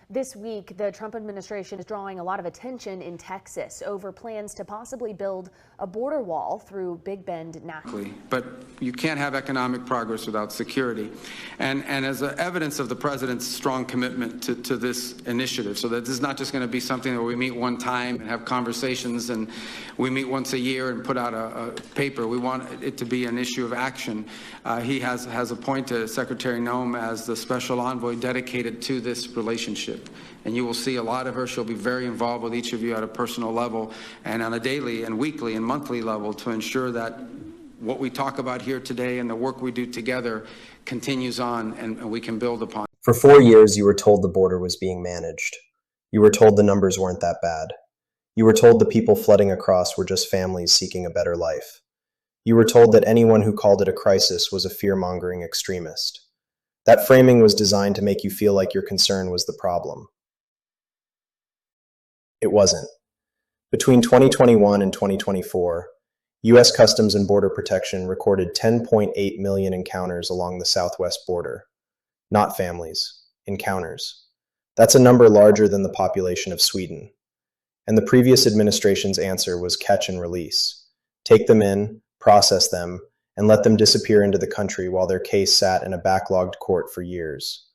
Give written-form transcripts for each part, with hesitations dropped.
This week, the Trump administration is drawing a lot of attention in Texas over plans to possibly build a border wall through Big Bend National. But you can't have economic progress without security. And as evidence of the president's strong commitment to this initiative, so that this is not just going to be something where we meet one time and have conversations and we meet once a year and put out a paper. We want it to be an issue of action. He has appointed Secretary Noem as the special envoy dedicated to this relationship. And you will see a lot of her. She'll be very involved with each of you at a personal level and on a daily and weekly and monthly level to ensure that what we talk about here today and the work we do together continues on and we can build upon. For 4 years, you were told the border was being managed. You were told the numbers weren't that bad. You were told the people flooding across were just families seeking a better life. You were told that anyone who called it a crisis was a fear-mongering extremist. That framing was designed to make you feel like your concern was the problem. It wasn't. Between 2021 and 2024, U.S. Customs and Border Protection recorded 10.8 million encounters along the southwest border. Not families, encounters. That's a number larger than the population of Sweden. And the previous administration's answer was catch and release. Take them in, process them, and let them disappear into the country while their case sat in a backlogged court for years.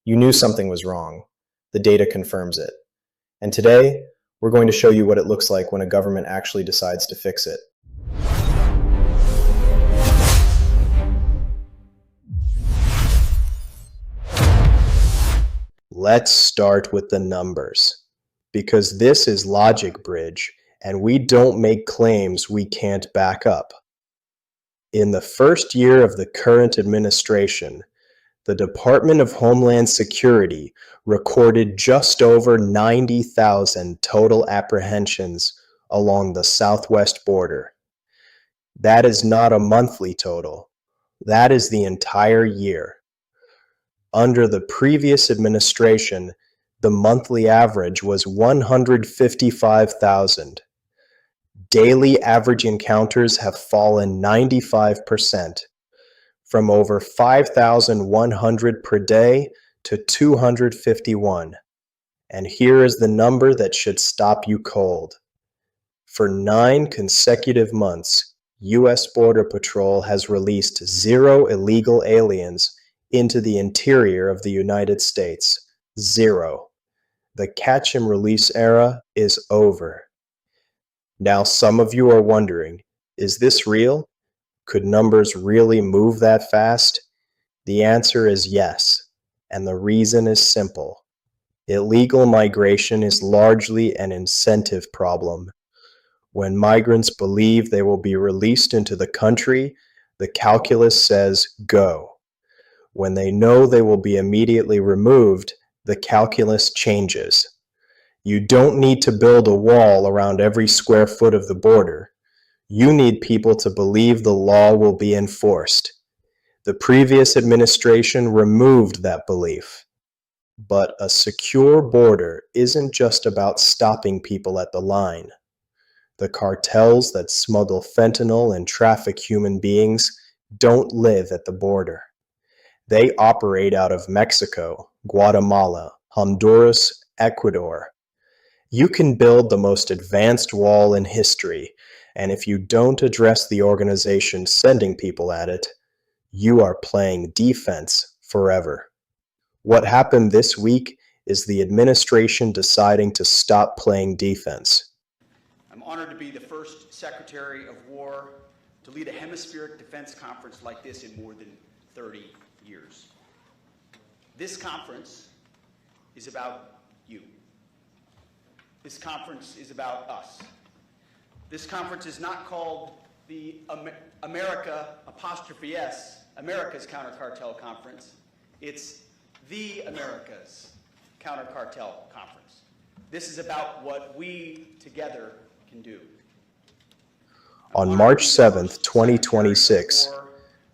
You knew something was wrong. The data confirms it. And today, we're going to show you what it looks like when a government actually decides to fix it. Let's start with the numbers, because this is Logic Bridge, and we don't make claims we can't back up. In the first year of the current administration, the Department of Homeland Security recorded just over 90,000 total apprehensions along the southwest border. That is not a monthly total. That is the entire year. Under the previous administration, the monthly average was 155,000. Daily average encounters have fallen 95%, from over 5,100 per day to 251. And here is the number that should stop you cold. For 9 consecutive months, U.S. Border Patrol has released 0 illegal aliens into the interior of the United States. 0. The catch and release era is over. Now, some of you are wondering, is this real? Could numbers really move that fast? The answer is yes, and the reason is simple. Illegal migration is largely an incentive problem. When migrants believe they will be released into the country, the calculus says go. When they know they will be immediately removed, the calculus changes. You don't need to build a wall around every square foot of the border. You need people to believe the law will be enforced. The previous administration removed that belief. But a secure border isn't just about stopping people at the line. The cartels that smuggle fentanyl and traffic human beings don't live at the border. They operate out of Mexico, Guatemala, Honduras, Ecuador. You can build the most advanced wall in history, and if you don't address the organization sending people at it, you are playing defense forever. What happened this week is the administration deciding to stop playing defense. I'm honored to be the first Secretary of War to lead a hemispheric defense conference like this in more than 30 years. This conference is about you. This conference is about us. This conference is not called the America's Counter-Cartel Conference. It's the America's Counter-Cartel Conference. This is about what we together can do. On March 7th, 2026,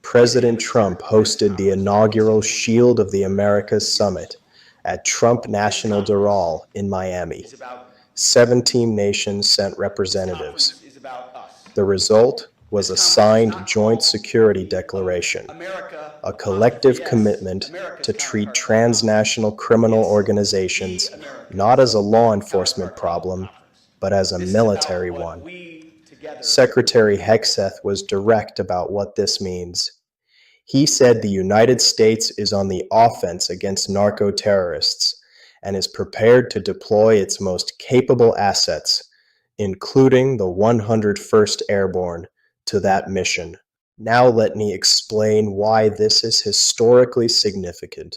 President Trump hosted the inaugural Shield of the Americas Summit at Trump National Doral in Miami. 17 nations sent representatives. The result was a This conference signed is not joint called security the declaration, America a Conference. collective Yes, commitment America's to treat Counter-Cartel transnational Conference. criminal It's organizations the not America's as a law enforcement Counter-Cartel problem, Conference. but as a This is military about one. what we together. Secretary Hegseth was direct about what this means. He said the United States is on the offense against narco-terrorists and is prepared to deploy its most capable assets, including the 101st Airborne, to that mission. Now let me explain why this is historically significant.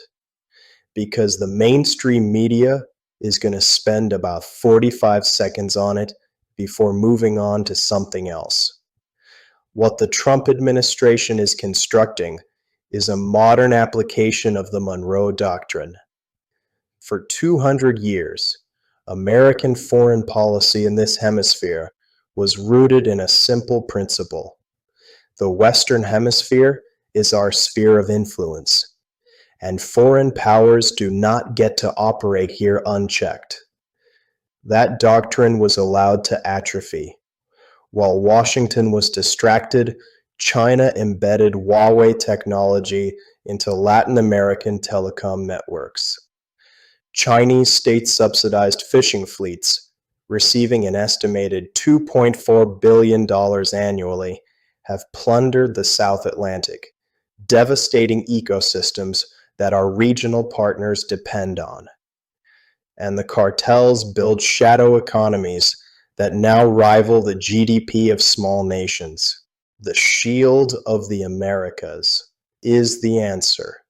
Because the mainstream media is going to spend about 45 seconds on it before moving on to something else. What the Trump administration is constructing is a modern application of the Monroe Doctrine. For 200 years, American foreign policy in this hemisphere was rooted in a simple principle. The Western Hemisphere is our sphere of influence, and foreign powers do not get to operate here unchecked. That doctrine was allowed to atrophy. While Washington was distracted, China embedded Huawei technology into Latin American telecom networks. Chinese state-subsidized fishing fleets, receiving an estimated $2.4 billion annually, have plundered the South Atlantic, devastating ecosystems that our regional partners depend on. And the cartels build shadow economies that now rival the GDP of small nations. The shield of the Americas is the answer.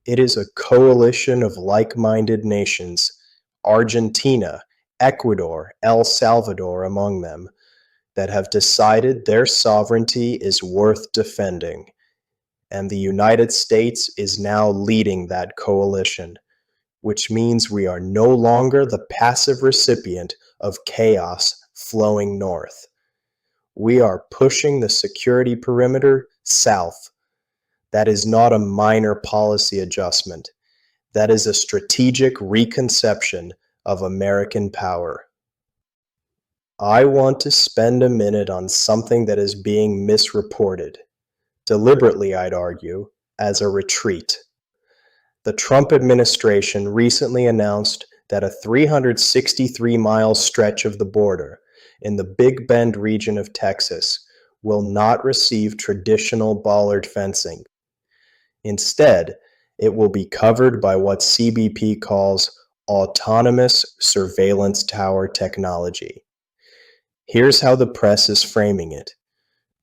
It is a coalition of like-minded nations, Argentina, Ecuador, El Salvador among them, that have decided their sovereignty is worth defending. And the United States is now leading that coalition, which means we are no longer the passive recipient of chaos flowing north. We are pushing the security perimeter south. That is not a minor policy adjustment. That is a strategic reconception of American power. I want to spend a minute on something that is being misreported, deliberately I'd argue, as a retreat. The Trump administration recently announced that a 363-mile stretch of the border in the Big Bend region of Texas will not receive traditional bollard fencing. Instead, it will be covered by what CBP calls autonomous surveillance tower technology. Here's how the press is framing it.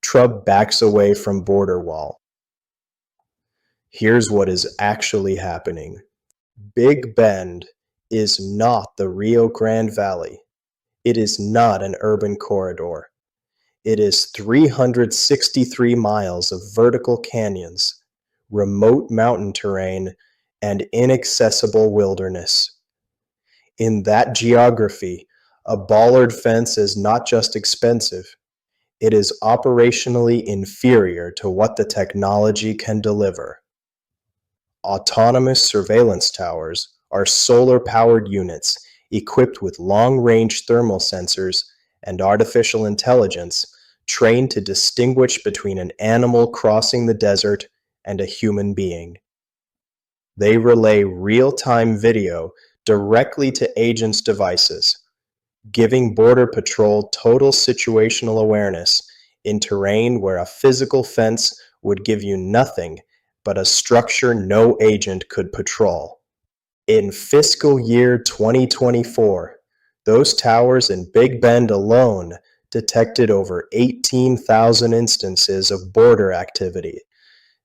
Trump backs away from border wall. Here's what is actually happening. Big Bend is not the Rio Grande Valley. It is not an urban corridor. It is 363 miles of vertical canyons, remote mountain terrain, and inaccessible wilderness. In that geography, a bollard fence is not just expensive, it is operationally inferior to what the technology can deliver. Autonomous surveillance towers are solar-powered units equipped with long-range thermal sensors and artificial intelligence trained to distinguish between an animal crossing the desert and a human being. They relay real-time video directly to agents' devices, giving Border Patrol total situational awareness in terrain where a physical fence would give you nothing but a structure no agent could patrol. In fiscal year 2024, those towers in Big Bend alone detected over 18,000 instances of border activity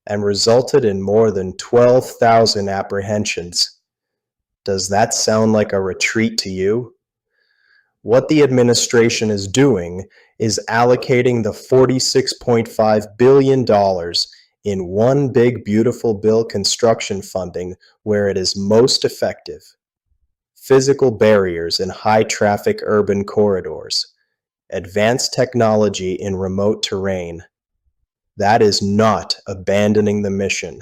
and resulted in more than 12,000 apprehensions. Does that sound like a retreat to you? What the administration is doing is allocating the $46.5 billion in one big beautiful bill construction funding where it is most effective. Physical barriers in high-traffic urban corridors, advanced technology in remote terrain. That is not abandoning the mission.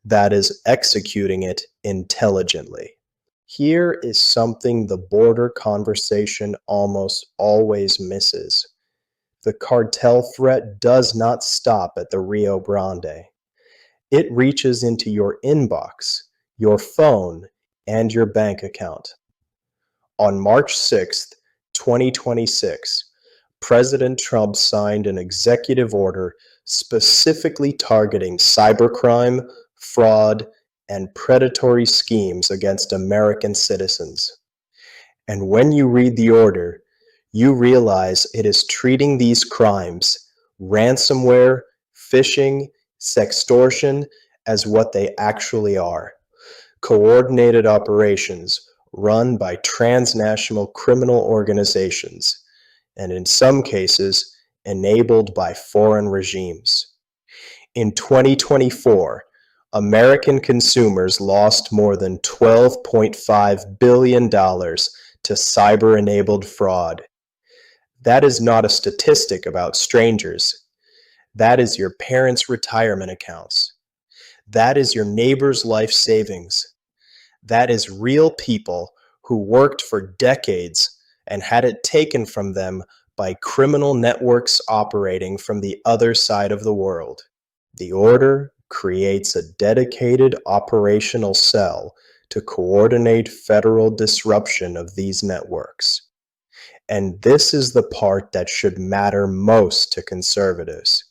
That is executing it intelligently. Here is something the border conversation almost always misses. The cartel threat does not stop at the Rio Grande. It reaches into your inbox, your phone, and your bank account. On March 6, 2026, President Trump signed an executive order specifically targeting cybercrime, fraud, and predatory schemes against American citizens. And when you read the order, you realize it is treating these crimes, ransomware, phishing, sextortion, as what they actually are: coordinated operations run by transnational criminal organizations, and in some cases, enabled by foreign regimes. In 2024, American consumers lost more than $12.5 billion to cyber-enabled fraud. That is not a statistic about strangers. That is your parents' retirement accounts. That is your neighbor's life savings. That is real people who worked for decades and had it taken from them by criminal networks operating from the other side of the world. The order creates a dedicated operational cell to coordinate federal disruption of these networks. And this is the part that should matter most to conservatives.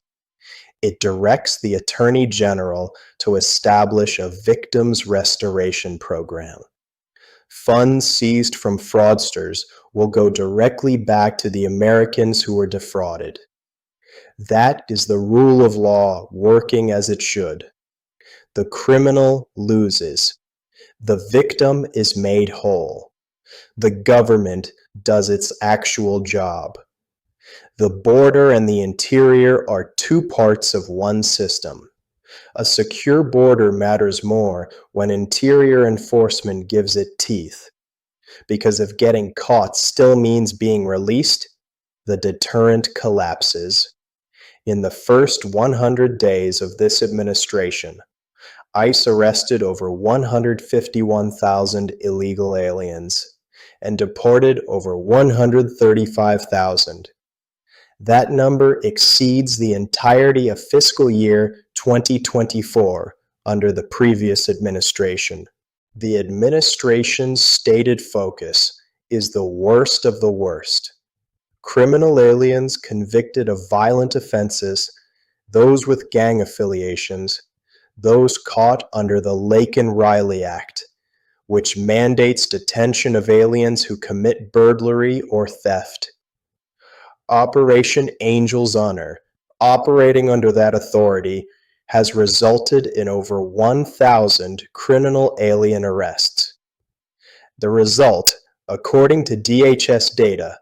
It directs the Attorney General to establish a victims restoration program. Funds seized from fraudsters will go directly back to the Americans who were defrauded. That is the rule of law working as it should. The criminal loses. The victim is made whole. The government does its actual job. The border and the interior are two parts of one system. A secure border matters more when interior enforcement gives it teeth. Because if getting caught still means being released, the deterrent collapses. In the first 100 days of this administration, ICE arrested over 151,000 illegal aliens and deported over 135,000. That number exceeds the entirety of fiscal year 2024 under the previous administration. The administration's stated focus is the worst of the worst. Criminal aliens convicted of violent offenses, those with gang affiliations, those caught under the Laken-Riley Act, which mandates detention of aliens who commit burglary or theft. Operation Angel's Honor, operating under that authority, has resulted in over 1,000 criminal alien arrests. The result, according to DHS data,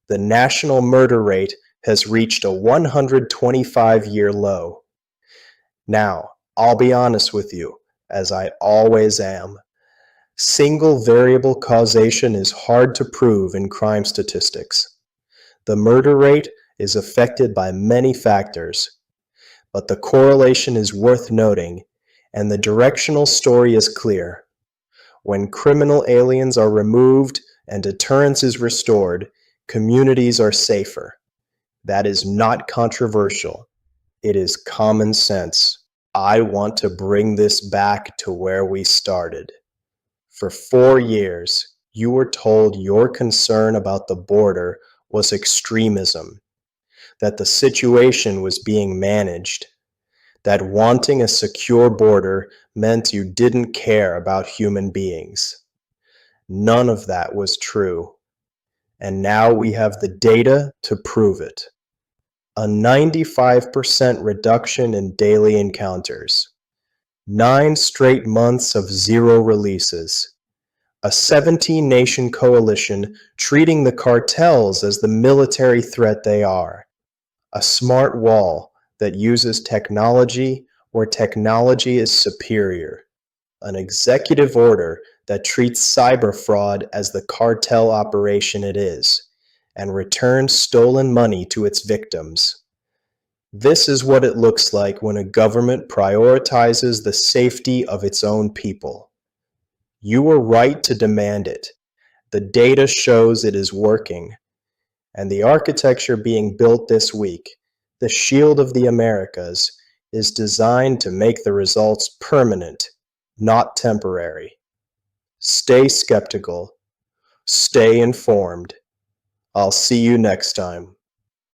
the national murder rate has reached a 125-year low. Now, I'll be honest with you, as I always am. Single variable causation is hard to prove in crime statistics. The murder rate is affected by many factors, but the correlation is worth noting, and the directional story is clear. When criminal aliens are removed and deterrence is restored, communities are safer. That is not controversial. It is common sense. I want to bring this back to where we started. For 4 years, you were told your concern about the border was extremism, that the situation was being managed, that wanting a secure border meant you didn't care about human beings. None of that was true. And now we have the data to prove it. A 95% reduction in daily encounters, 9 straight months of 0 releases, a 17-nation coalition treating the cartels as the military threat they are, a smart wall that uses technology where technology is superior, an executive order that treats cyber fraud as the cartel operation it is, and returns stolen money to its victims. This is what it looks like when a government prioritizes the safety of its own people. You were right to demand it. The data shows it is working. And the architecture being built this week, the Shield of the Americas, is designed to make the results permanent, not temporary. Stay skeptical. Stay informed. I'll see you next time.